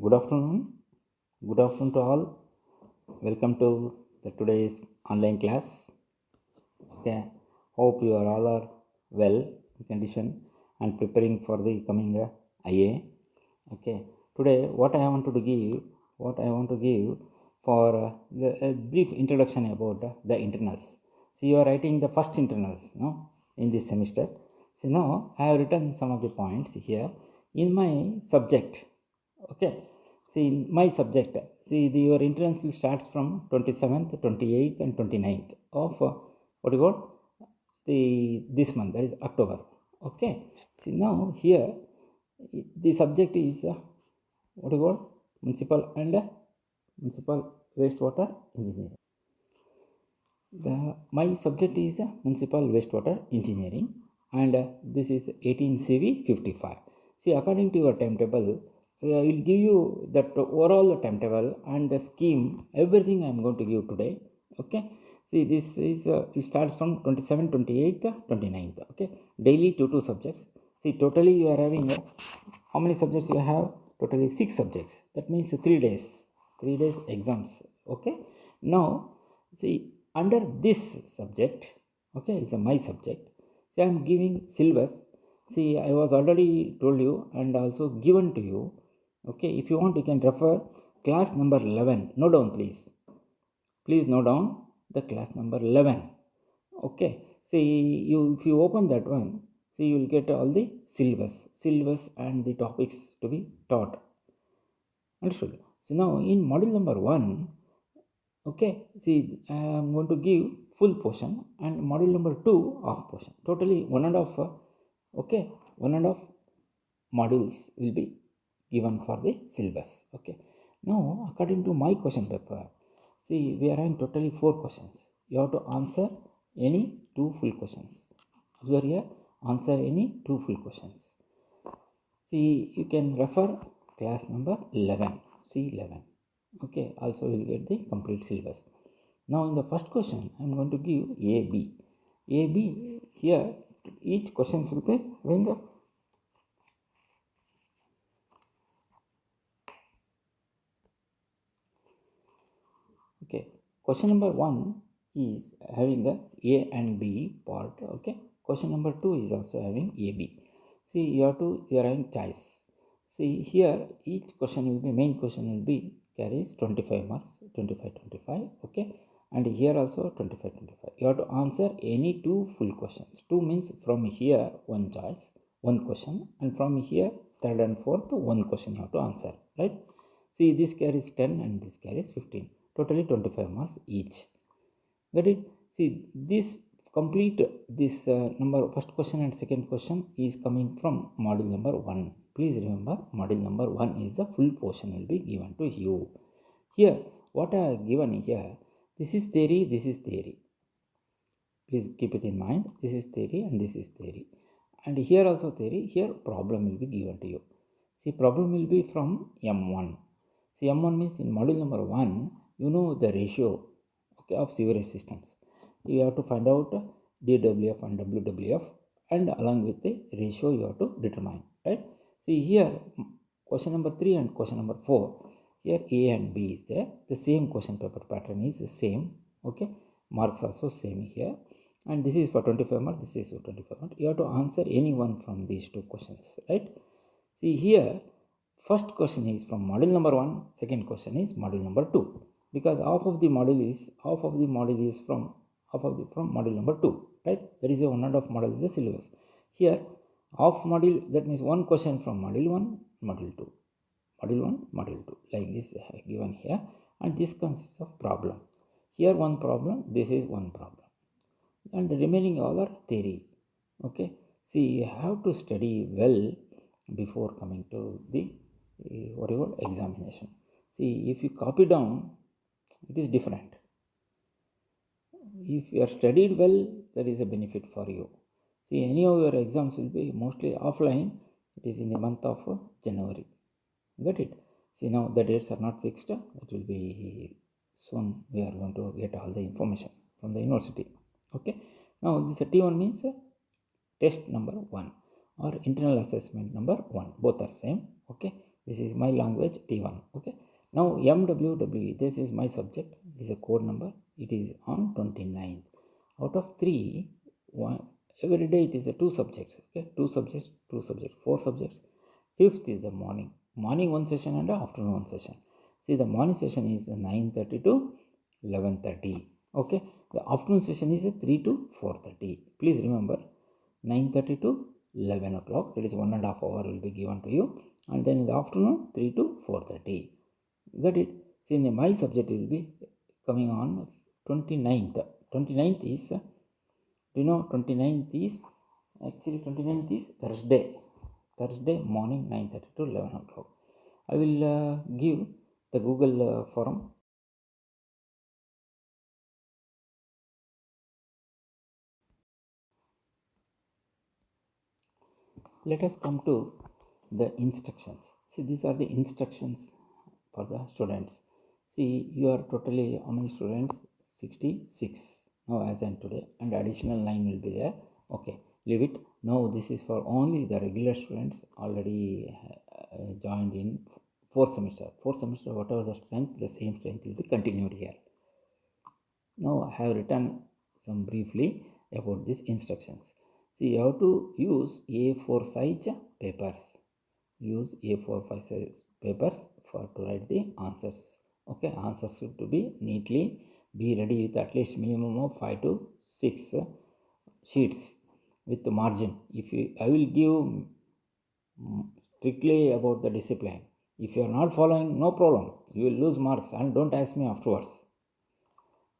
Good afternoon. Good afternoon to all. Welcome to the today's online class. Okay. Hope you are all are well in condition and preparing for the coming IA. Okay. Today, what I want to give for a brief introduction about the internals. So you are writing the first internals, no, in this semester. So now I have written some of the points here in my subject. Okay. See, in my subject, your entrance will starts from 27th, 28th and 29th of what you call this month, that is October. Okay. See, now here the subject is what you call municipal wastewater engineering. My subject is municipal wastewater engineering, and this is 18 CV 55. See, according to your timetable, so I will give you that overall timetable and the scheme, everything I am going to give today. Okay. See, this is it starts from 27th, 28th, 29th. Okay, daily two subjects. See, totally you are having how many subjects you have? Totally 6 subjects. That means 3 days exams. Okay. Now, see, under this subject, okay, is my subject. See, I am giving syllabus. See, I was already told you and also given to you. Okay, if you want, you can refer class number 11. Note down, please note down the class number 11. Okay. See, if you open that one, see, you will get all the syllabus and the topics to be taught. Understood? So now in module number 1, okay, see, I am going to give full portion and module number 2 half portion. Totally one and a half modules will be given for the syllabus. Okay. Now, according to my question paper, see, we are having totally 4 questions. You have to answer any 2 full questions. Observe here, answer any 2 full questions. See, you can refer class number 11, C11. Okay, also you will get the complete syllabus. Now, in the first question, I am going to give AB. AB here, each questions will be having the okay. Question number 1 is having a and B part. Okay. Question number 2 is also having AB. See, you are having choice. See, here each question will be, main question will be carries 25 marks, 25. Okay. And here also 25. You have to answer any 2 full questions. 2 means from here one choice, one question, and from here third and fourth one question you have to answer, right? See, this carries 10 and this carries 15. Totally 25 marks each. Got it? See, this complete this number first question and second question is coming from module number 1. Please remember, module number 1 is the full portion will be given to you. Here, what I have given here, this is theory, this is theory. Please keep it in mind. This is theory and this is theory. And here also theory, here problem will be given to you. See, problem will be from M1. See, M1 means in module number 1, you know the ratio, okay, of sewerage systems. You have to find out DWF and WWF, and along with the ratio you have to determine, right? See, here question number 3 and question number 4, here A and B is there. The same question paper pattern is the same. Okay, marks also same here. And this is for 25 marks, this is for 25 marks. You have to answer any one from these 2 questions, right? See, here first question is from module number 1, second question is module number 2, because half of the module is from module number 2, right? That is a 1.5 module is the syllabus. Here half module, that means one question from module 1, module 2, module 1, module 2, like this given here. And this consists of problem. Here one problem, this is one problem, and the remaining all are theory. Okay. See, you have to study well before coming to the examination. See, if you copy down, it is different. If you are studied well, there is a benefit for you. See, any of your exams will be mostly offline. It is in the month of January. Get it? See, now the dates are not fixed. It will be soon. We are going to get all the information from the university. Okay. Now this T1 means test number 1 or internal assessment number 1. Both are same. Okay. This is my language T1. Okay. Now MWWE, this is my subject. This is a code number. It is on 29th. Out of 3, every day it is a 2 subjects. Okay, 2 subjects, 4 subjects. 5th is the morning. Morning 1 session and afternoon 1 session. See, the morning session is 9:30 to 11:30. Okay, the afternoon session is 3 to 4:30. Please remember, 9:30 to 11 o'clock. That is 1.5 hour will be given to you, and then in the afternoon 3 to 4:30. Got it? See, my subject will be coming on 29th. 29th is, 29th is Thursday morning 9:30 to 11 o'clock. I will give the Google forum. Let us come to the instructions. See, these are the instructions for the students. See, you are totally how many students? 66 now as in today, and additional 9 will be there. Okay, leave it. Now this is for only the regular students already joined in 4th semester. 4th semester, whatever the strength, the same strength will be continued here. Now I have written some briefly about these instructions. See, you have to use A4 size papers. Use A4 size papers for to write the answers. Okay, answers should to be neatly. Be ready with at least minimum of 5 to 6 sheets with the margin. I will give strictly about the discipline. If you are not following, no problem. You will lose marks, and don't ask me afterwards.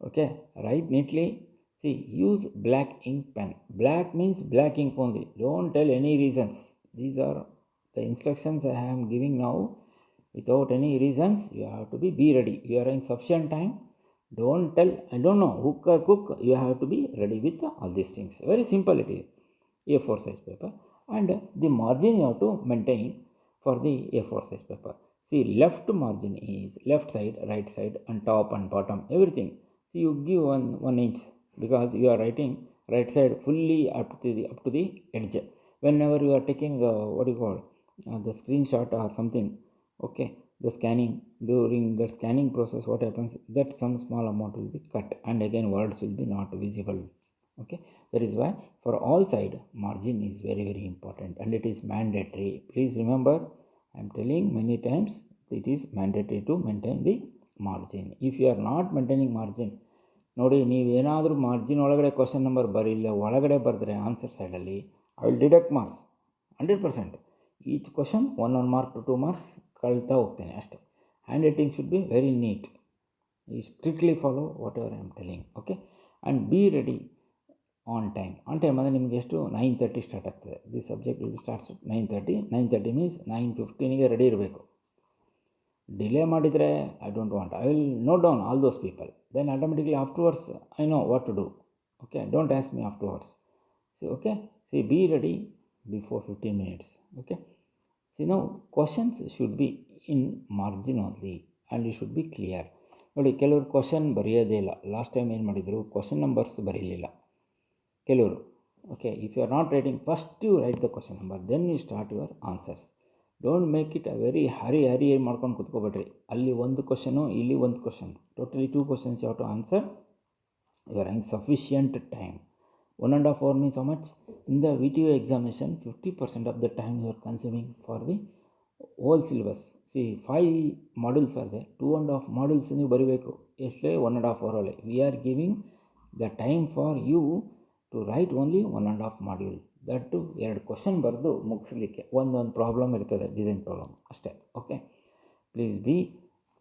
Okay, write neatly. See, use black ink pen. Black means black ink only. Don't tell any reasons. These are the instructions I am giving now. Without any reasons, you have to be ready. You are in sufficient time. Don't tell, I don't know, hook or cook. You have to be ready with all these things. Very simple it is. A4 size paper. And the margin you have to maintain for the A4 size paper. See, left margin is left side, right side, and top and bottom, everything. See, you give 1 inch because you are writing right side fully up to the edge. Whenever you are taking the screenshot or something, okay, the scanning, during that scanning process, what happens, that some small amount will be cut, and again words will be not visible. Okay, that is why for all side margin is very, very important, and it is mandatory. Please remember, I am telling many times, it is mandatory to maintain the margin. If you are not maintaining margin, ನೋಡಿ, ನೀವೇನಾದರೂ margin ಒಳಗಡೆ question number ಬರೀಲ್ಲ, ಒಳಗಡೆ ಬರೆದ್ರೆ answer ಸೈಡಲ್ಲಿ, I will deduct marks 100%. Each question 1 mark to 2 marks ಕಳ್ತಾ ಹೋಗ್ತೇನೆ ಅಷ್ಟೇ. Handwriting should be very neat. ಈ strictly follow whatever I am telling. Okay, and be ready on time. On time ಅಂದರೆ ನಿಮಗೆ ಎಷ್ಟು, 9:30 start ಆಗ್ತದೆ. This subject will starts 9:30. 9:30 means 9:15ಗೆ ready ಇರಬೇಕು. ಡಿಲೇ ಮಾಡಿದರೆ I don't want. I will note down all those people. Then automatically afterwards I know what to do. Okay, don't ask me afterwards. See, okay, see, be ready before 15 minutes. Okay, see, now questions should be in margin only, and it should be clear. ನೋಡಿ, ಕೆಲವರು question ಬರೆಯೋದೇ ಇಲ್ಲ. Last time ಏನು ಮಾಡಿದರು, question numbers ಬರೀಲಿಲ್ಲ ಕೆಲವರು. Okay, if you are not writing, first you write the question number, then you start your answers. Don't make it a very hurry ಮಾಡ್ಕೊಂಡು ಕೂತ್ಕೋಬೇಡ್ರಿ. ಅಲ್ಲಿ ಒಂದು ಕ್ವಶನು, ಇಲ್ಲಿ ಒಂದು question, totally 2 questions you have to answer. You are having sufficient time. 1.5 hour means how much? In the VTO examination, 50% of the time you are consuming for the whole syllabus. See, 5 modules are there. 2.5 modules ನೀವು ಬರೀಬೇಕು. ಎಷ್ಟೇ 1.5 hour ಅಲ್ಲಿ. We are giving the time for you to write only 1.5 module. That 2 question ಬರೆದು ಮುಗಿಸ್ಲಿಕ್ಕೆ ಒಂದೊಂದು problem ಇರ್ತದೆ, design problem ಅಷ್ಟೇ. Okay, please be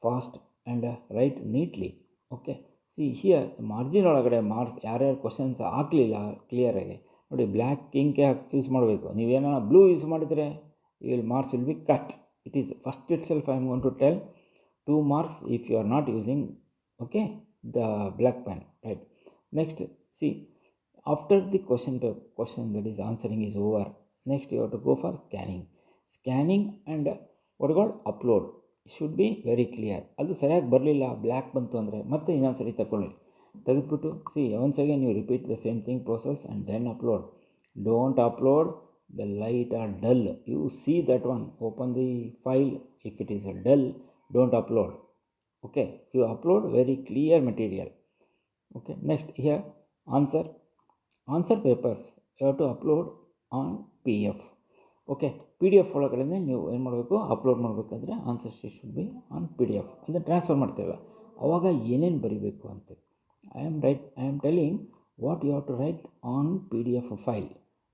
fast and write neatly. Okay, see here margin ಒಳಗಡೆ ಮಾರ್ಕ್ಸ್ ಯಾರ್ಯಾರು ಕ್ವಶನ್ಸ್ ಹಾಕಲಿಲ್ಲ ಕ್ಲಿಯರಾಗಿ ನೋಡಿ, ಬ್ಲ್ಯಾಕ್ ಇಂಕ್ ಯೂಸ್ ಮಾಡಬೇಕು. ನೀವೇನೋ ಬ್ಲೂ ಯೂಸ್ ಮಾಡಿದರೆ marks will be cut. It is first itself I am going to tell 2 marks if you are not using, okay, the black pen, right? Next, see, after the question that is answering is over, next you have to go for scanning and what called upload. It should be very clear. ಅದು ಸರಿಯಾಗಿ ಬರಲಿಲ್ಲ, black ಬಂತು ಅಂದರೆ ಮತ್ತೆ ಇನ್ನೊಂದು ಸರಿ ತೆಗೆದುಬಿಟ್ಟು C once again you repeat the same thing process and then upload. Don't upload the light are dull, you see that one, open the file. If it is a dull, don't upload. Okay, you upload very clear material. Okay, next here, answer papers you have to upload on PDF. Okay P D F ಒಳಗಡೆ ನೀವು ಏನು ಮಾಡಬೇಕು, upload ಮಾಡಬೇಕಾದ್ರೆ answer sheet should be on P D F. ಅಂದರೆ transfer ಮಾಡ್ತೀವಲ್ಲ ಆವಾಗ ಏನೇನು ಬರೀಬೇಕು ಅಂತ I am telling what you have to write on P D F file.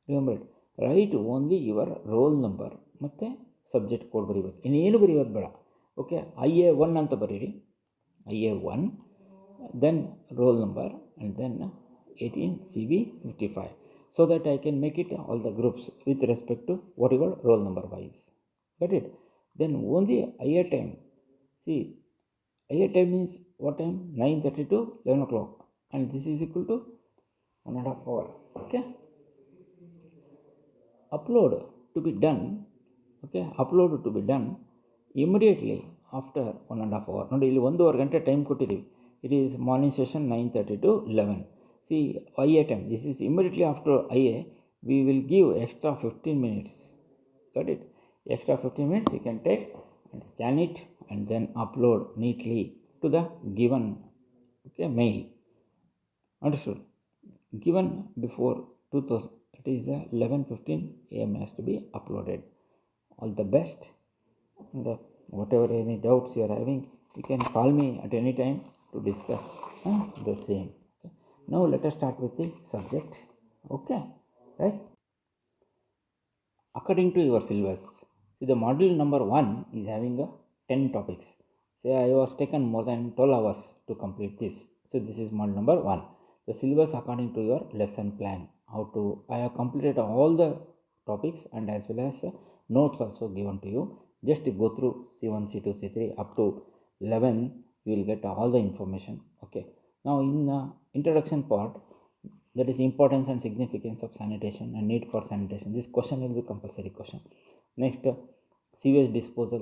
Remember it, write only your roll number ಮತ್ತು ಸಬ್ಜೆಕ್ಟ್ ಕೋಡ್ ಬರೀಬೇಕು, ಇನ್ನೇನು ಬರೆಯೋದು ಬೇಡ. ಓಕೆ, IA1 ಅಂತ ಬರೀರಿ, IA1, then roll number, and then 18CV55, so that I can make it all the groups with respect to what you got roll number wise. Got it? Then only higher time. See, higher time means what time? 9:30 to 11 o'clock, and this is equal to 1.5 hour. Okay, upload to be done. Okay, upload to be done immediately after 1.5 hour. ನೋಡಿ ಇಲ್ಲಿ 1.5 ಗಂಟೆ time ಕೊಟ್ಟಿದ್ದೀವಿ. It is morning session 9:30 to 11. See, IA time, this is immediately after IA, we will give extra 15 minutes. Got it? Extra 15 minutes you can take and scan it and then upload neatly to the given mail. Understood? Given before 2000, it is 11:15 AM has to be uploaded. All the best. And whatever any doubts you are having, you can call me at any time to discuss the same. Okay. Now let us start with the subject. Okay, right? According to your syllabus, see, the module number 1 is having 10 topics. Say I was taken more than 12 hours to complete this. So this is module number 1. The syllabus according to your lesson plan. I have completed all the topics and as well as notes also given to you. Just go through C1, C2, C3 up to 11, you will get all the information. Okay, now in the introduction part, that is importance and significance of sanitation and need for sanitation. This question will be compulsory question. Next, sewage disposal,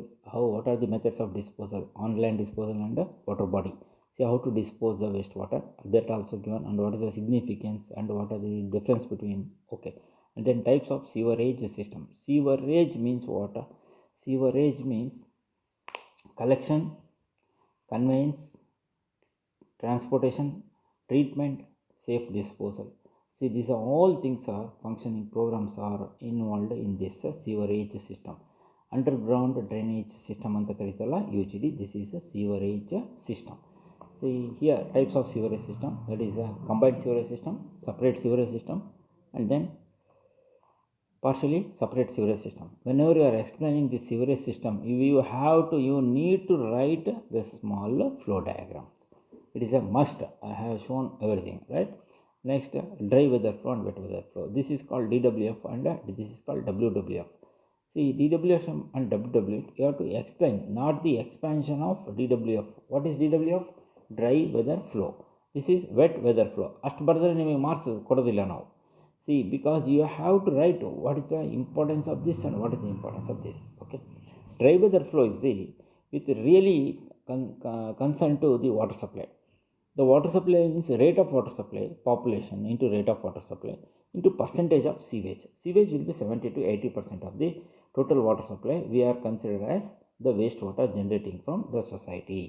what are the methods of disposal, on-land disposal and water body. See how to dispose the wastewater, that also given, and what is the significance and what are the difference between. Okay, and then types of sewerage system. Sewerage means what? Sewerage means collection, conveyance, transportation, treatment, safe disposal. See, these are all things are functioning programs are involved in this sewerage system. Underground drainage system anta karitalla UGD, this is a sewerage system. See here, types of sewerage system, that is a combined sewerage system, separate sewerage system, and then partially separate sewerage system. Whenever you are explaining the sewerage system, you need to write the small flow diagrams. It is a must. I have shown everything, right? Next, dry weather flow and wet weather flow. This is called DWF and this is called WWF. See, DWF and WWF, you have to explain, not the expansion of DWF. What is DWF? Dry weather flow. This is wet weather flow. ಅಷ್ಟು ಬರೆದ್ರೆ ನಿಮಗೆ marks ಕೊಡೋದಿಲ್ಲ ನಾವು. See, because you have to write what is the importance of this and what is the importance of this. Okay, dry weather flow is with really concern to the water supply. The water supply means rate of water supply, population into rate of water supply into percentage of sewage. Sewage will be 70 to 80% of the total water supply. We are considered as the wastewater generating from the society.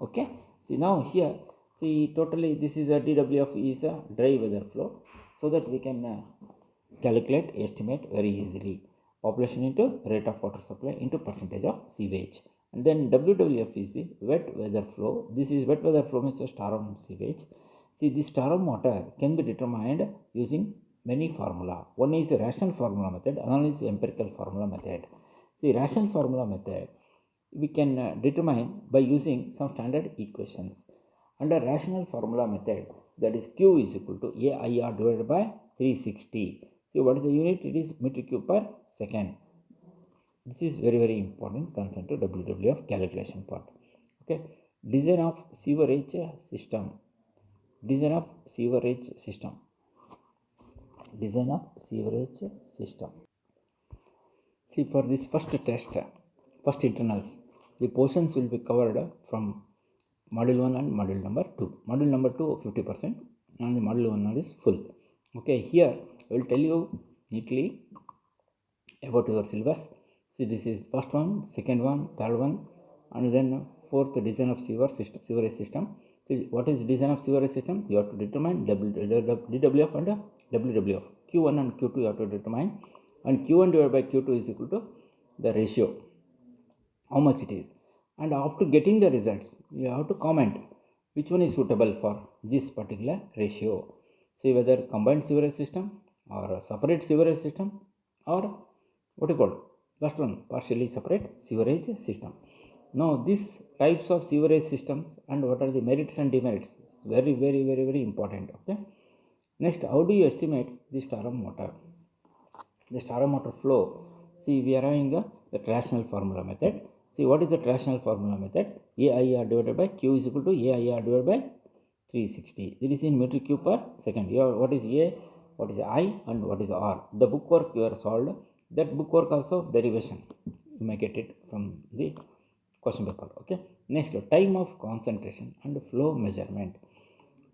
Okay, see now here, see totally this is a DWF is a dry weather flow, so that we can calculate, estimate very easily population into rate of water supply into percentage of sewage. And then WWF is the wet weather flow. This is wet weather flow means a storm sewage. See, this storm water can be determined using many formula. One is a rational formula method, another is empirical formula method. See, rational formula method we can determine by using some standard equations. Under rational formula method, that is Q is equal to AIR divided by 360. See, what is the unit? It is meter cube per second. This is very, very important concern to WWF calculation part. Okay, design of sewerage system. Design of sewerage system. Design of sewerage system. See, for this first test, first internals, the portions will be covered from module 1 and module number 2. Module number 2 50% and the module 1 is full. Okay, here I will tell you neatly about your syllabus. See, this is first one, second one, third one, and then fourth, design of sewerage system. See, what is design of sewerage system? You have to determine DWF and WWF. Q1 and Q2 you have to determine, and Q1 divided by Q2 is equal to the ratio, how much it is. And after getting the results, you have to comment which one is suitable for this particular ratio. See whether combined sewerage system or separate sewerage system, or what you call last one, partially separate sewerage system. Now these types of sewerage systems and what are the merits and demerits is very important. Okay. Next, how do you estimate the Starum motor? The Starum motor flow. See, we are having the rational formula method. See, what is the rational formula method? AIR divided by Q is equal to AIR divided by 360. It is in meter cube per second. Here, what is A, what is I, and what is R? The bookwork you are solved. That bookwork also derivation. You may get it from the question paper. Okay. Next, time of concentration and flow measurement.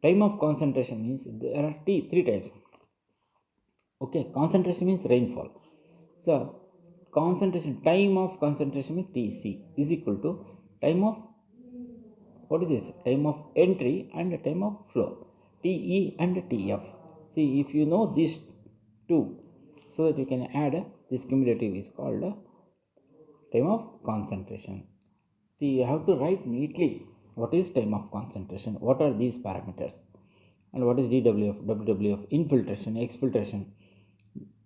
Time of concentration means there are three types. Okay, concentration means rainfall. So, time of concentration means Tc is equal to time of, what is this? Time of entry and time of flow, Te and Tf. See, if you know these two, so that you can add this cumulative is called time of concentration. See, you have to write neatly what is time of concentration, what are these parameters, and what is DWF, WWF, infiltration, exfiltration,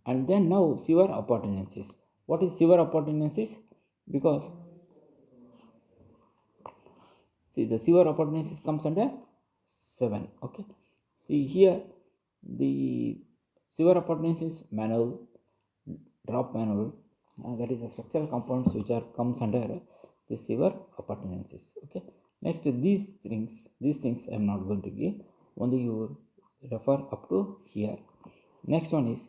and then now sewer appurtenances. What is sewer appurtenances? Because see, the sewer appurtenances comes under 7. Okay. See here, the sewer appurtenances manhole, drop manhole, that is the structural components which are comes under the sewer appurtenances. Okay. Next, these things I am not going to give. Only you refer up to here. Next one is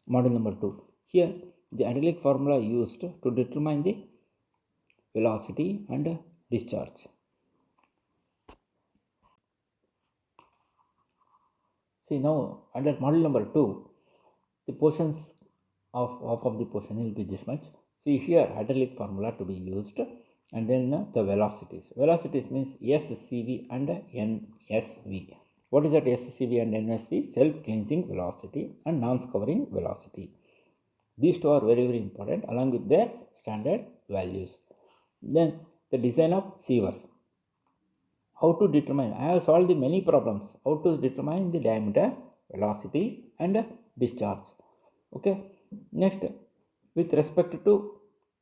model number 2. Here, the hydraulic formula used to determine the velocity and discharge. See, now under model number 2, the portions of the portion will be this much. See here, hydraulic formula to be used, and then the velocities. Velocities means SCV and NSV. What is that SCV and NSV? Self-cleansing velocity and non-covering velocity. These two are very important along with their standard values. Then the design of sewers. How to determine? I have solved the many problems. How to determine the diameter, velocity, and discharge. Okay. Next, with respect to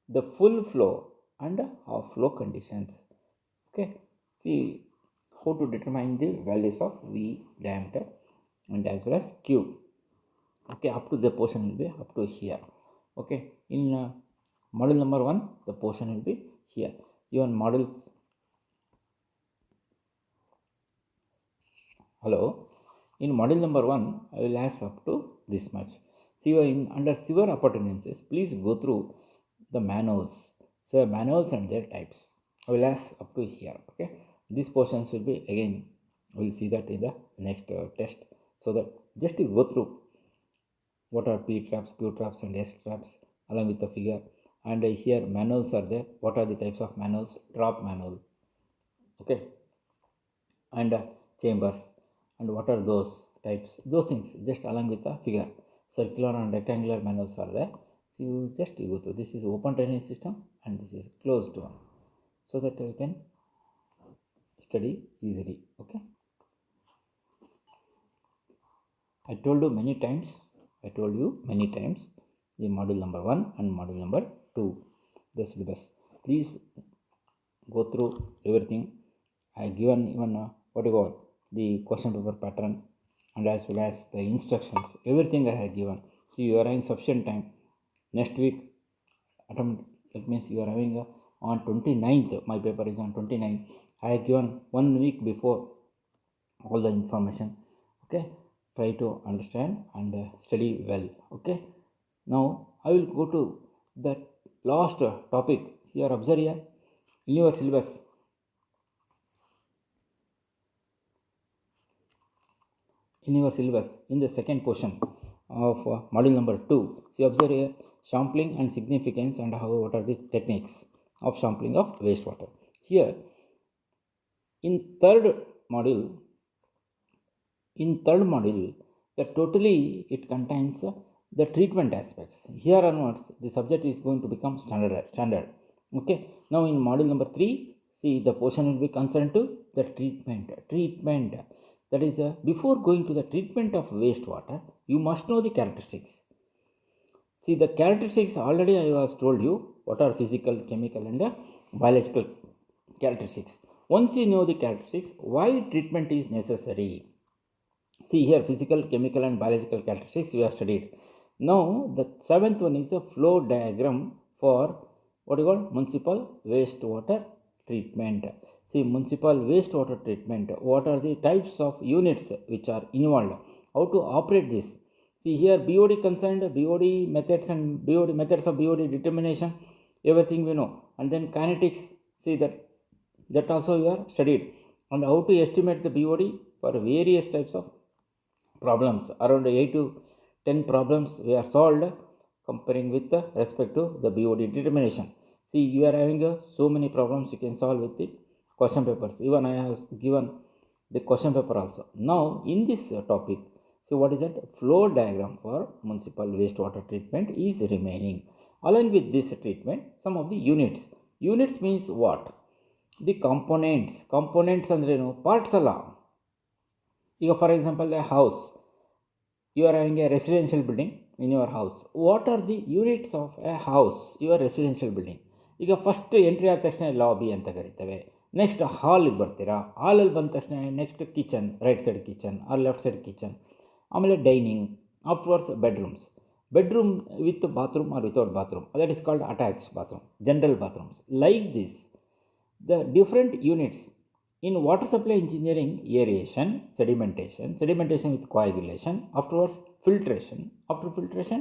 the full flow and half flow conditions. Okay. See how to determine the values of V, diameter, and as well as Q. Okay, up to the portion will be up to here. Okay, in model number 1, the portion will be here. Even models. Hello. In model number 1, I will ask up to this much. See, under sewer appurtenances, please go through the manholes. So manholes and their types. I will ask up to here. Okay. These portions will be again. We will see that in the next test. So that just to go through what are P traps, Q traps, and S traps along with the figure. And here manholes are there. What are the types of manholes? Drop manhole. Okay. And chambers. And what are those types? Those things just along with the figure. Circular and rectangular manholes are there. So you just go through. This is open drainage system and this is closed one. So that you can study easily. Okay. I told you many times the module number 1 and module number 2, the syllabus. Please go through everything. I given even the question paper pattern and as well as the instructions. Everything I have given. So you are having sufficient time. Next week, that means you are having on 29th. My paper is on 29th. I have given 1 week before all the information. Okay. Try to understand and study well. Okay. Now I will go to the last topic. Here, observe here in your syllabus. In the second portion of module number 2. So observe here sampling and significance and what are the techniques of sampling of wastewater. Here in third module, the totally it contains the treatment aspects. Here onwards the subject is going to become standard. Okay, now in module number 3, see the portion will be concerned to the treatment. That is before going to the treatment of wastewater, you must know the characteristics. See the characteristics already I was told you what are physical, chemical and biological characteristics. Once you know the characteristics, why treatment is necessary. See here physical, chemical and biological characteristics we have studied. Now the seventh one is a flow diagram for what you call municipal wastewater treatment. See municipal wastewater treatment, what are the types of units which are involved, how to operate this. See here BOD concerned, BOD methods and BOD methods of BOD determination, everything we know. And then kinetics, see that also you are studied, and how to estimate the BOD for various types of problems. Around 8 to 10 problems we are solved comparing with respect to the BOD determination. See you are having so many problems you can solve with the question papers. Even I have given the question paper also. Now in this topic, so what is that flow diagram for municipal wastewater treatment is remaining. Along with this treatment, some of the units means what, the components ಅಂದ್ರೆ ಏನು, parts ಅಲ್ಲ. ಈಗ for example A house, you are having a residential building in your house. What are the units of a house, your residential building? ಈಗ first entry ಆದ ತಕ್ಷಣ lobby ಅಂತ ಕರಿತೇವೆ. Next ಹಾಲಿಗೆ ಬರ್ತೀರಾ, ಹಾಲಲ್ಲಿ ಬಂದ ತಕ್ಷಣ next kitchen, right side kitchen or left side kitchen, ಆಮೇಲೆ dining, afterwards bedroom with bathroom or without bathroom, that is called attach bathroom, general bathrooms. Like this the different units in water supply engineering: aeration, sedimentation with coagulation, afterwards filtration, after filtration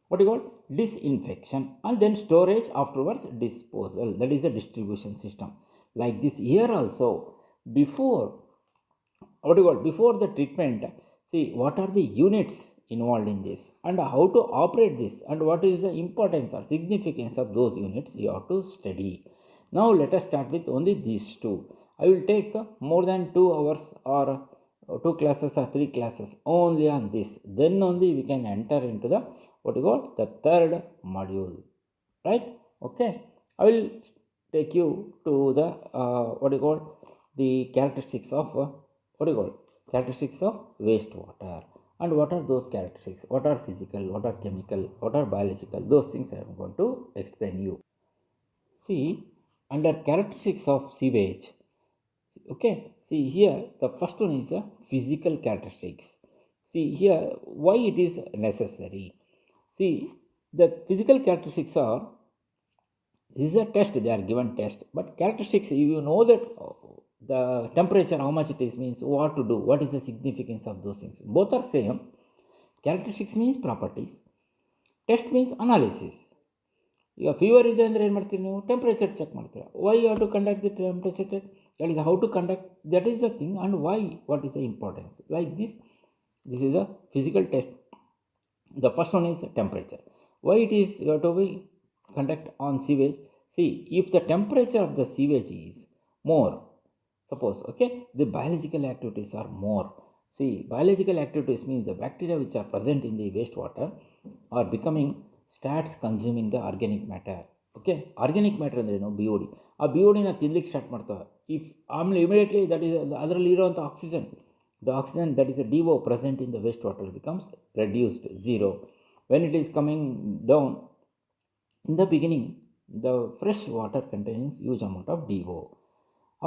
what you call disinfection, and then storage, afterwards disposal, that is a distribution system. Like this here also, before before the treatment, see what are the units involved in this and how to operate this and what is the importance or significance of those units you have to study. Now let us start with only these two. I will take more than 2 hours or 2 classes or 3 classes only on this. Then only we can enter into the what you call the third module. Right? Okay. I will take you to the what you call the characteristics of characteristics of wastewater. And what are those characteristics? What are physical? What are chemical? What are biological? Those things I am going to explain you. See, under characteristics of sewage, okay, see here the first one is physical characteristics. See here why it is necessary. See the physical characteristics are, this is a test, they are given test, but characteristics, you know that the temperature how much it is means what to do, what is the significance of those things. Both are same. Characteristics means properties, test means analysis. ಈಗ fever ಇದೆ ಅಂದರೆ ಏನು ಮಾಡ್ತೀರಿ ನೀವು, temperature check ಮಾಡ್ತೀರಾ. Why you have to conduct the temperature check, that is how to conduct, that is the thing, and why, what is the importance. Like this is a physical test. The first one is temperature. Why it is you have to be conduct on sewage. See, if the temperature of the sewage is more, suppose, okay, the biological activities are more. See, biological activities means the bacteria which are present in the wastewater are becoming starts consuming the organic matter. Okay, organic matter ಅಂದರೆ ಏನು, BOD. ಆ BODನ ತಿನ್ಲಿಕ್ಕೆ start ಮಾಡ್ತವೆ. If ಆಮೇಲೆ immediately that is ಅದರಲ್ಲಿ ಇರೋವಂಥ oxygen, the oxygen that is a DO present in the waste water becomes reduced, zero. When it is coming down in the beginning, the fresh water contains huge amount of DO.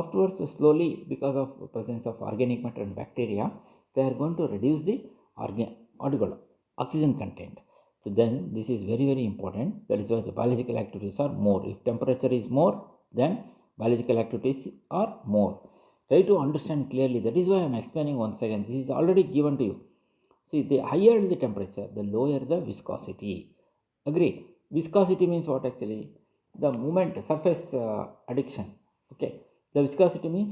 Afterwards, slowly, because of presence of organic matter and bacteria, they are going to reduce the oxygen content. So then this is very, very important. That is why the biological activities are more. If temperature is more, then biological activities are more. Try to understand clearly. That is why I am explaining once again. This is already given to you. See, the higher the temperature, the lower the viscosity. Agree? Viscosity means what actually? The movement, surface addiction. Okay. The viscosity means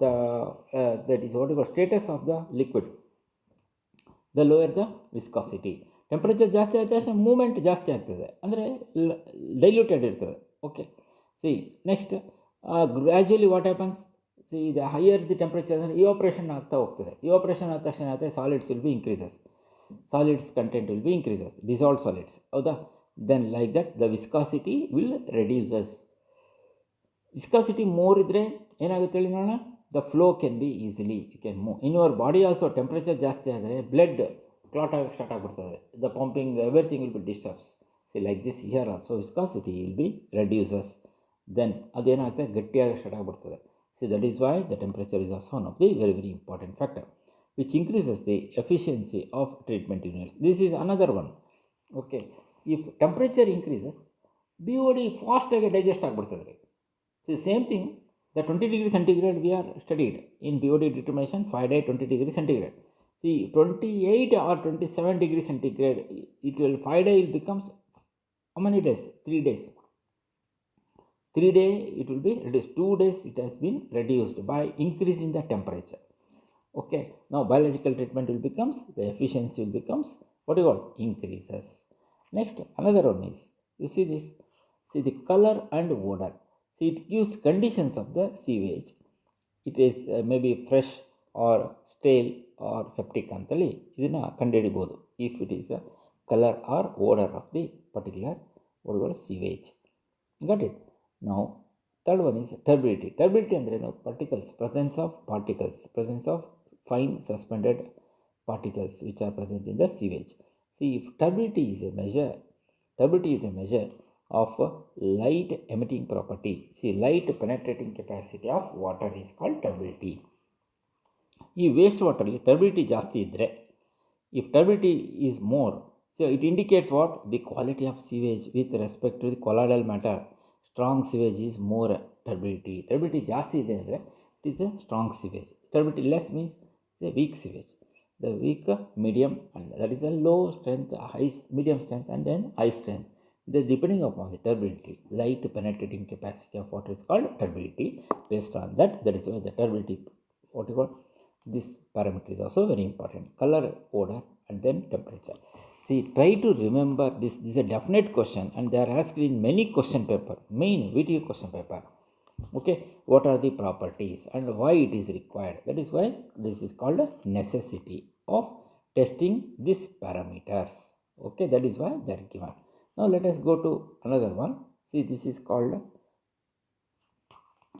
that is what you call status of the liquid. the lower the viscosity. Temperature ಜಾಸ್ತಿ ಆದ ತಕ್ಷಣ movement ಜಾಸ್ತಿ ಆಗ್ತದೆ, ಅಂದರೆ diluted ಇರ್ತದೆ. Okay, see next gradually what happens, see the higher the temperature ಅಂದರೆ evaporation ಆಗ್ತಾ ಹೋಗ್ತದೆ. ಇವಾಪ್ರೇಷನ್ ಆದ ತಕ್ಷಣ ಆಗುತ್ತೆ solids will be increases, solids content will be increases, dissolve solids, ಹೌದಾ. Then like that the viscosity will reduces. Viscosity more ಇದ್ದರೆ ಏನಾಗುತ್ತೆ ಹೇಳಿ ನೋಡೋಣ, the flow can be easily, you can move in your body also. Temperature ಜಾಸ್ತಿ ಆದರೆ blood clot ಆಗೋಕ್ಕೆ start ಆಗಿಬಿಡ್ತದೆ, the pumping everything will be disturbs. See like this here also viscosity will be reduces. Then ಅದೇನಾಗುತ್ತೆ, ಗಟ್ಟಿಯಾಗಿ start ಆಗಿಬಿಡ್ತದೆ. See that is why the temperature is also one of the very very important factor which increases the efficiency of treatment units. This is another one. Okay, if temperature increases, BOD ಫಾಸ್ಟಾಗಿ digest ಆಗಿಬಿಡ್ತದೆ. So same thing, the 20 degree centigrade we are studied in BOD determination, 5 day 20 degree centigrade. See 28 or 27 degree centigrade, it will 5 day it becomes how many days? 3 days. 3 day it will be reduced. 2 days it has been reduced by increasing the temperature. Okay, now biological treatment will becomes, the efficiency will becomes what you call increases. Next another one is, you see this, see the color and odor. See it gives conditions of the sewage. It is maybe fresh or stale or septic ಅಂತಲ್ಲಿ ಇದನ್ನು ಕಂಡುಹಿಡಿಬೋದು, if it is a colour or odour of the particular sewage. Got it? Now third one is turbidity. Turbidity ಅಂದರೆ ನಾವು particles, presence of fine suspended particles which are present in the sewage. See, if turbidity is a measure of light emitting property. See, light penetrating capacity of water is called turbidity. ಈ waste ವಾಟರ್ಲಿ turbidity ಜಾಸ್ತಿ ಇದ್ದರೆ, if turbidity is more, so it indicates what, the quality of sewage with respect to the colloidal matter. Strong sewage is more turbidity. Turbidity ಜಾಸ್ತಿ ಇದೆ ಅಂದರೆ it is a strong sewage. Turbidity less means it's a weak sewage. The weak, medium, and that is a low strength, high, medium strength, and then high strength. Depending upon the turbidity, light penetrating capacity of water is called turbidity. Based on that, that is why the turbidity, what you call, this parameter is also very important. Color, odor, and then temperature. See, try to remember this. This is a definite question, and they are asked in many question paper, main video question paper. Okay, what are the properties and why it is required? That is why this is called a necessity of testing these parameters. Okay, that is why they are given. Now let us go to another one. See, this is called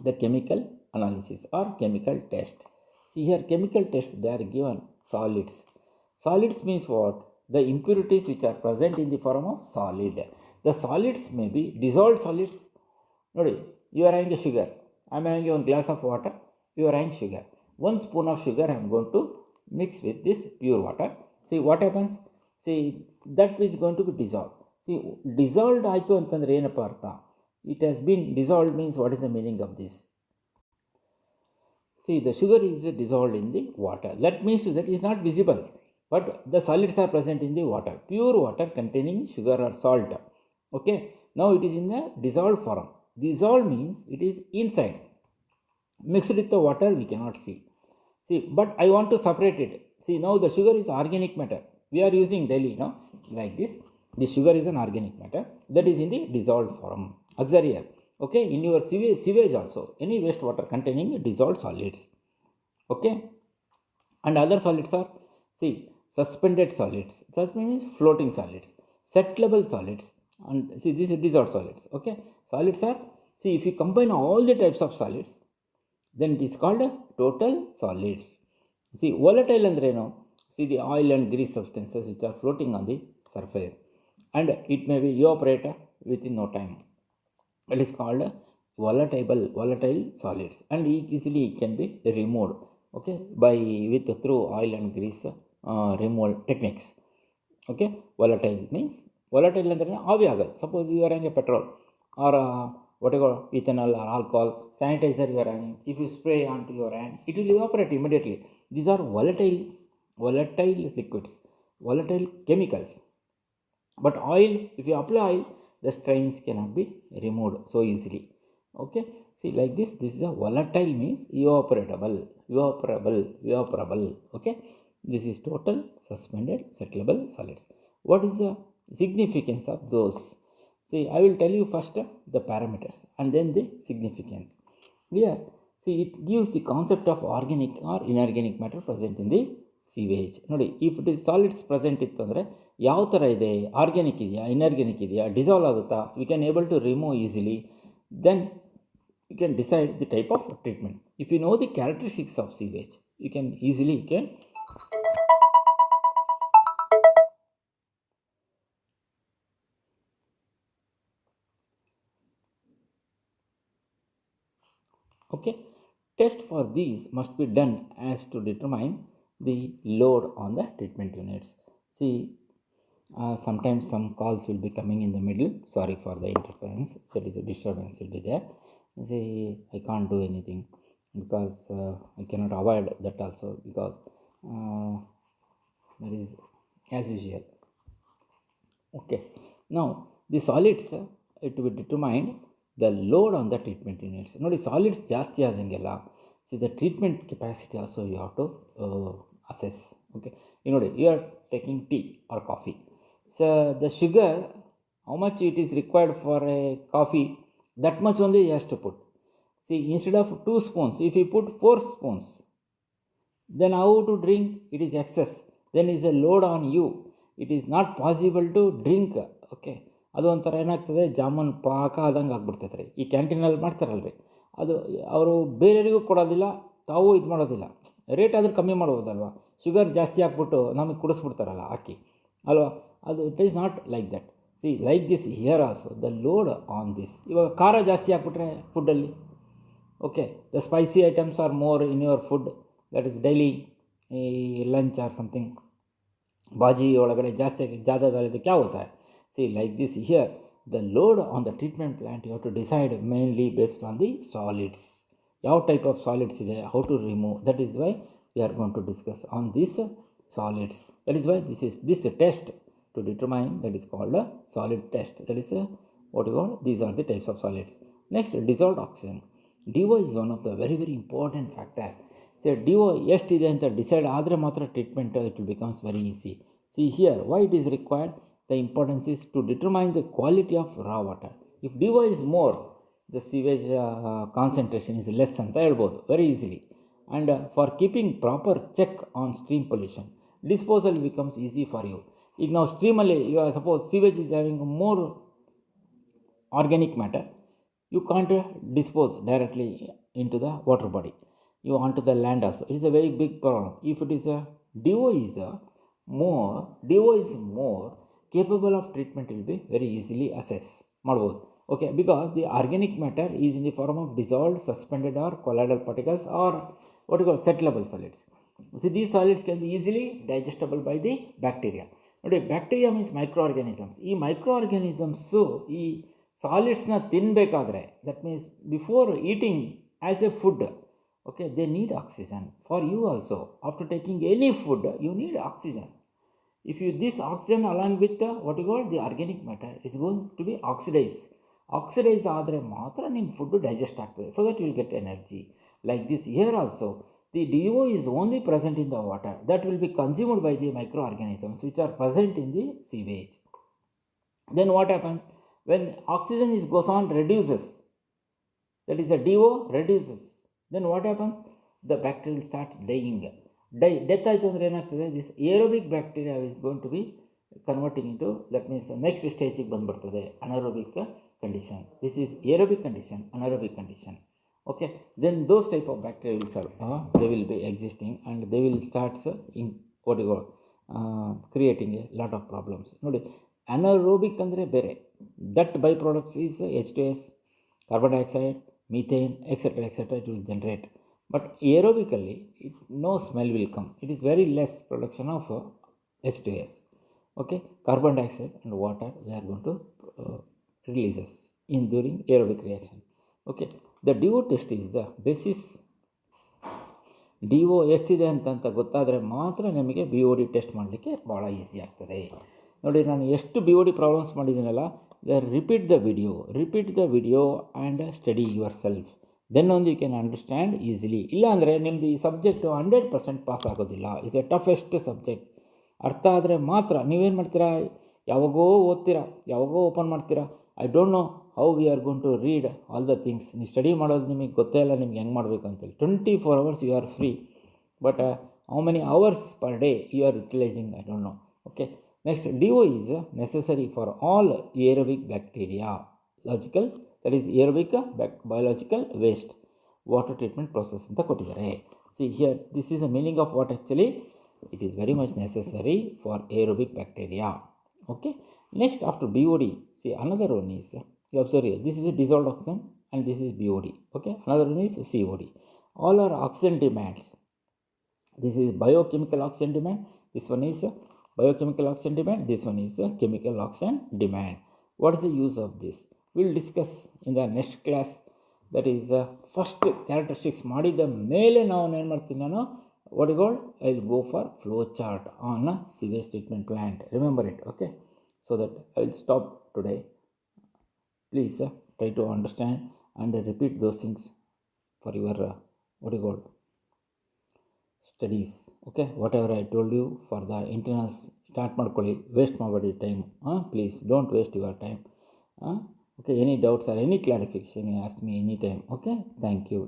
the chemical analysis or chemical test. See here, chemical test, they are given solids. Solids means what? The impurities which are present in the form of solid. The solids may be dissolved solids. Nodi, you are having a sugar, I am having a glass of water, you are having sugar. 1 spoon of sugar I am going to mix with this pure water. See what happens? See, that is going to be dissolved. See, dissolved ಆಯಿತು ಅಂತಂದರೆ ಏನಪ್ಪ ಅರ್ಥ? It has been dissolved means what is the meaning of this? See, the sugar is dissolved in the water. That means that is not visible, but the solids are present in the water. Pure water containing sugar or salt. Okay, now it is in the dissolved form. Dissolved means it is inside. Mixed with the water we cannot see. See, but I want to separate it. See, now the sugar is organic matter. We are using daily, no? Like this. The sugar is an organic matter that is in the dissolved form. Auxiliary. Okay, in your sewage also, any wastewater containing dissolved solids. Okay, and other solids are, see, suspended solids. Suspended means floating solids. Settleable solids. And see, this is dissolved solids. Okay, solids are, see, if you combine all the types of solids, then it is called total solids. See, volatile andre no, see the oil and grease substances which are floating on the surface, and it may be evaporate within no time. It is called volatile solids, and easily can be removed. Okay, by with through oil and grease removal techniques. Okay, volatile means, volatile ಅಂದರೆ ಆವಿ ಆಗಲ್ಲ. Suppose you are having a petrol or what you call ethanol or alcohol, sanitizer you are having, if you spray onto your hand, it will evaporate immediately. These are volatile liquids, volatile chemicals. But oil, if you apply oil, the stains cannot be removed so easily. Okay, see, like this is a volatile means evaporable. Okay, This is total suspended settleable solids. What is the significance of those? See, I will tell you first the parameters and then the significance. Here, see, it gives the concept of organic or inorganic matter present in the sewage. ನೋಡಿ, if it is solids present ಇತ್ತು ಅಂದರೆ ಯಾವ ಥರ ಇದೆ, organic ಇದೆಯಾ, inorganic ಇದೆಯಾ, dissolve ಆಗುತ್ತಾ, we can able to remove easily, then you can decide the type of treatment. If you know the characteristics of sewage, you can easily okay. Test for these must be done as to determine the load on the treatment units. See, sometimes some calls will be coming in the middle. Sorry for the interference. There is a disturbance will be there. See, I can't do anything because I cannot avoid that also, because that is as usual. Okay. Now the solids it will be determined the load on the treatment units. ನೋಡಿ, solids ಜಾಸ್ತಿ ಆದಂಗೆಲ್ಲ see the treatment capacity also you have to assess. Okay, you ನೋಡಿ, you are taking tea or coffee, so the sugar, how much it is required for a coffee, that much only you has to put. See, instead of 2 spoons, if you put 4 spoons, then how to drink? It is excess, then is a load on you, it is not possible to drink. Okay, ಅದು ಒಂಥರ ಏನಾಗ್ತದೆ, ಜಾಮೂನ್ ಪಾಕ ಆದಂಗೆ ಆಗ್ಬಿಡ್ತೈತೆ ರೀ. ಈ ಕ್ಯಾಂಟೀನಲ್ಲಿ ಮಾಡ್ತಾರಲ್ರಿ, ಅದು ಅವರು ಬೇರೆಯವರಿಗೂ ಕೊಡೋದಿಲ್ಲ, ತಾವು ಇದು ಮಾಡೋದಿಲ್ಲ. ರೇಟ್ ಆದರೂ ಕಮ್ಮಿ ಮಾಡ್ಬೋದಲ್ವ, ಶುಗರ್ ಜಾಸ್ತಿ ಹಾಕ್ಬಿಟ್ಟು ನಮಗೆ ಕುಡಿಸ್ಬಿಡ್ತಾರಲ್ಲ ಹಾಕಿ ಅಲ್ವಾ, ಅದು it is not like that. See, like this here also the load on this. ಇವಾಗ ಖಾರ ಜಾಸ್ತಿ ಹಾಕ್ಬಿಟ್ರೆ ಫುಡ್ಡಲ್ಲಿ, okay, the spicy items are more in your food, that is daily ಈ ಲಂಚ್ ಆರ್ ಸಮಥಿಂಗ್, ಬಾಜಿ ಒಳಗಡೆ ಜಾಸ್ತಿ ज़्यादा डाले क्या होता है? See, like this here, the load on the treatment plant you have to decide mainly based on the solids. ಯಾವ type of solids ಇದೆ, how to remove, that is why we are going to discuss on these solids. That is why this test to determine, that is called a solid test. That is what you call, these are the types of solids. Next, dissolved oxygen. DO is one of the very very important factor. So DO ಎಷ್ಟಿದೆ ಅಂತ decide ಆದರೆ ಮಾತ್ರ treatment it will becomes very easy. See here, why it is required? The importance is to determine the quality of raw water. If DO is more, the sewage concentration is less ಅಂತ ಹೇಳ್ಬೋದು very easily. And for keeping proper check on stream pollution, disposal becomes easy for you. ಈಗ ನಾವು ಸ್ಟ್ರೀಮಲ್ಲಿ, ಈಗ suppose sewage is having more organic matter, you can't dispose directly into the water body, you onto the land also. It is a very big problem. If it is a DO is more capable of treatment, will be very easily assessed ಮಾಡ್ಬೋದು. Okay, because the organic matter is in the form of dissolved, suspended or colloidal particles, or what you call settleable solids. See, these solids can be easily digestible by the bacteria. ನೋಡಿ, bacteria means microorganisms. ಈ microorganisms ಈ ಸಾಲಿಡ್ಸ್ನ ತಿನ್ನಬೇಕಾದ್ರೆ, that means before eating as a food, okay, they need oxygen. For you also, after taking any food, you need oxygen. If you this oxygen along with what you call the organic matter is going to be oxidized ಆದರೆ ಮಾತ್ರ ನಿಮ್ಮ food digest ಆಗ್ತದೆ, so that you will get energy. Like this here also, the DO is only present in the water, that will be consumed by the microorganisms which are present in the sewage. Then what happens when oxygen goes on reduces, that is the DO reduces, then what happens? The bacteria will start dying. Death ಆಯಿತು ಅಂದರೆ ಏನಾಗ್ತದೆ? This aerobic bacteria is going to be converting into, that means next ಸ್ಟೇಜಿಗೆ ಬಂದುಬಿಡ್ತದೆ anaerobic condition. This is aerobic condition, anaerobic condition. Okay, then those type of bacteria will serve, they will be existing and they will start in what you call creating a lot of problems. ನೋಡಿ, anaerobic ಅಂದರೆ ಬೇರೆ, that by products is H2S, carbon dioxide, methane, etc., etc., it will generate. But aerobically, no smell will come. It is very less production of H2S. Okay, carbon dioxide and water, they are going to releases in during aerobic reaction. Okay, the DO test is the basis. DO ಎಷ್ಟಿದೆ ಅಂತ ಗೊತ್ತಾದರೆ ಮಾತ್ರ ನಮಗೆ BOD test ಮಾಡಲಿಕ್ಕೆ ಭಾಳ easy ಆಗ್ತದೆ. ನೋಡಿ, ನಾನು ಎಷ್ಟು BOD ಪ್ರಾಬ್ಲಮ್ಸ್ ಮಾಡಿದ್ದೀನಲ್ಲ, repeat the video and study yourself. Then ಒಂದು ಯು ಕ್ಯಾನ್ ಅಂಡರ್ಸ್ಟ್ಯಾಂಡ್ ಈಸಿಲಿ. ಇಲ್ಲಾಂದರೆ ನಿಮ್ಮದು ಈ ಸಬ್ಜೆಕ್ಟು 100% ಪಾಸ್ ಆಗೋದಿಲ್ಲ. It's a toughest subject. ಅರ್ಥ ಆದರೆ ಮಾತ್ರ ನೀವೇನು ಮಾಡ್ತೀರಾ, ಯಾವಾಗೋ ಓದ್ತೀರಾ, ಯಾವಾಗೋ ಓಪನ್ ಮಾಡ್ತೀರಾ. I don't know how we are gonna read all the things. ನೀವು ಸ್ಟಡಿ ಮಾಡೋದು ನಿಮಗೆ ಗೊತ್ತೇ ಇಲ್ಲ ನಿಮ್ಗೆ ಹೆಂಗೆ ಮಾಡಬೇಕು ಅಂತೇಳಿ. 24 hours you are free, but how many hours per day you are utilising, I don't know. Okay, next DO is necessary for all aerobic bacteria logical, that is aerobic biological waste water treatment process ಅಂತ ಕೊಟ್ಟಿದ್ದಾರೆ. See here this is a meaning of what actually it is very much necessary for aerobic bacteria. Okay, next after BOD, see another one is, you observe here, this is a dissolved oxygen and this is BOD. Okay, another one is COD. All are oxygen demands. This is biochemical oxygen demand, this one is biochemical oxygen demand, this one is chemical oxygen demand. What is the use of this? We will discuss in the next class. That is first characteristics ಮಾಡಿದ ಮೇಲೆ ನಾವು ಏನು ಮಾಡ್ತೀನಿ, ನಾನು what you call, I will go for flow chart on a sewage treatment plant. Remember it, okay? So that I will stop today. Please try to understand and repeat those things for your what you call studies. Okay, whatever I told you for the internals, start ಮಾಡ್ಕೊಳ್ಳಿ, waste ಮಾಡಬೇಡಿ time. Please don't waste your time. Okay, any doubts or any clarification, you ask me anytime. Okay, thank you.